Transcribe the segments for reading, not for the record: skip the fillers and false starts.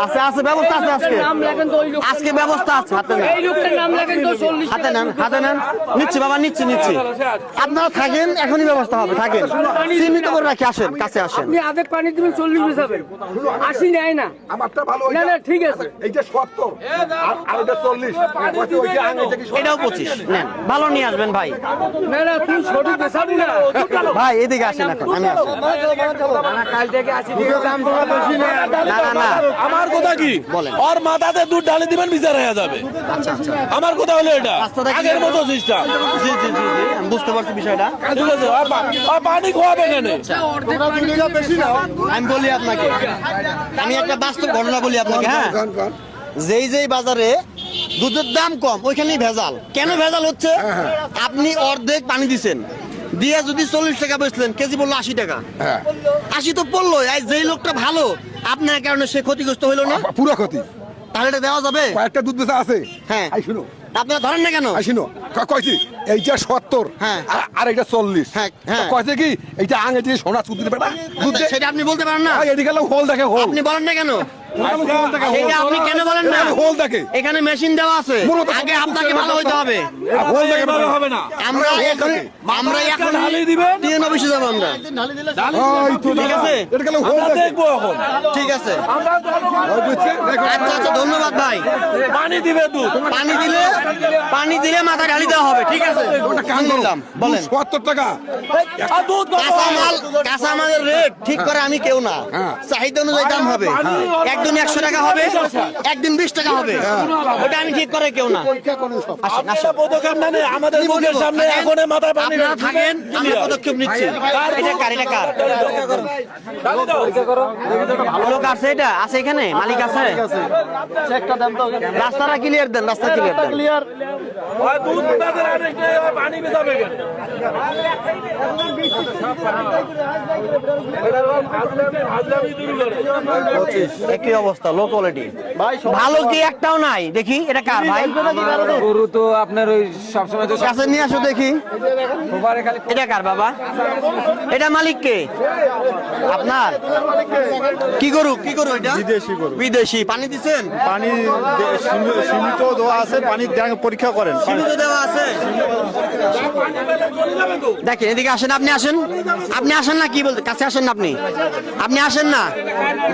আছে আছে ব্যবস্থা আছে আজকে আজকে ব্যবস্থা আছে হাতে নেন হাতে নেন নিচ্ছি বাবা নিচ্ছি আপনারা থাকেন এখনই ব্যবস্থা হবে থাকেন সীমিত করে রাখি আসেন কাছে আসেন আপনি আধেক পানি দিবেন 40 হিসাবে 80 নেয় না আমারটা ভালো না না ঠিক আছে এইটা 70 আর এটা 40 ওইটা আগে থেকে এটাও 25 নেন ভালো নিয়ে আসবেন ভাই না না তুই সঠিক হিসাবই না ভাই এদিকে আসেন এখন আমি আসি কাল থেকে 80 টাকা দাম তোলা বেশি না না না না আমার কথা কি বলেন। আর মাথাতে দুধ ঢালি দিবেন বিচার হয়ে যাবে আচ্ছা আচ্ছা আমার কথা হলো এটা রাস্তাটা কি- আগের মতো সিস্টেম জি জি জি জি আমি বুঝতে পারছি বিষয়টা ঠিক আছে আর পানি খোয়াবে কেন আমি বলি আপনাকে আমি একটা বাস্তব ঘটনা বলি আপনাকে হ্যাঁ যেই যেই বাজারে দুধের দাম কম ওইখানেই ভেজাল কেন ভেজাল হচ্ছে আপনি অর্ধেক পানি দিছেন দিয়া যদি 40 টাকা বেচলেন কেজি বললো 80 টাকা 80 তো পড়লো যেই লোকটা ভালো আপনার কারণে সে ক্ষতিগ্রস্ত হইলো না পুরো ক্ষতি তাহলে এটা দেওয়া যাবে কয়েকটা দুধ বেচা আছে হ্যাঁ আই শুনো আপনারা ধরেন না কেন শুনো কইছি এইটা 70 হ্যাঁ। আর এটা 40 হ্যাঁ, হ্যাঁ। কইছে কি এইটা আগে যে সোনা চুক্তি বেটা দুধ দে সেটা আপনি বলতে পারেন না এদিকে হোল দেখে হোল আপনি বলেন না কেন সেটা আপনি কেন বলেন না হোল দেখে এখানে মেশিন দেওয়া আছে মূলত আগে আপনাকে ভালো হইতে হবে হোল দেখে এভাবে হবে না আমরা এখন ঢালি দিবেন টিএন অফিসে যাবো আমরা ওই তো ঠিক আছে এটা গেল হোল আমরা দেখে দেখবো এখন ঠিক আছে ওই বুঝছে দেখো আচ্ছা আচ্ছা ধন্যবাদ ভাই পানি দিবে দুধ পানি দিলে মাথা ঢালি দেওয়া হবে ঠিক আছে নিলাম বলেন 70 টাকা আর দুধ কত? কাঁচা মালের রেট ঠিক করে আমি কেউ না হ্যাঁ। চাহিদা অনুযায়ী দাম হবে একদিন 100 টাকা হবে একদিন 20 টাকা হবে ওটা আমি ঠিক করে কেউ না আসেন আপনারা পদক্ষেপ নেন আমাদের মুখের সামনে এখন মাথায় পানি আপনারা থাকেন আমি পদক্ষেপ নিচ্ছি এটা কার লোক আছে এটা আছে এখানে মালিক আছে রাস্তাটা ক্লিয়ার দেন রাস্তা ক্লিয়ার দেন ওই দুধ তাদের আরেকটা পানি বেচাবে কেন হাজলামি দূর করে একই অবস্থা লো কোয়ালিটি ভালো কি একটাও নাই দেখি এটা কার ভাই গরু তো আপনার ওই সবসময় তো কাছে নিয়ে আসো দেখি এটা কার বাবা এটা মালিক কে আপনার কি গরু এটা বিদেশি পানি দিছেন পানি সীমিত দেওয়া আছে পানি পরীক্ষা করেন সীমিত দেওয়া আছে দেখেন এদিকে আসেন আপনি আসেন না কি বলতে কাছে আসেন না আপনি আসেন না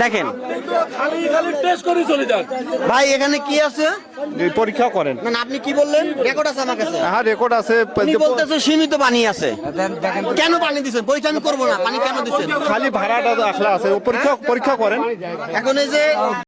দেখেন খালি টেস্ট করে চলে যান ভাই এখানে কি আছে পরীক্ষা করেন না আপনি কি বললেন রেকর্ড আছে আমার কাছে হ্যাঁ রেকর্ড আছে আপনি বলতেছে সীমিত পানি আছে কেন পানি দিছেন পরীক্ষা আমি করবো না পানি কেন দিছেন খালি ভাড়াটা আসলে আছে পরীক্ষা করেন এখন এই যে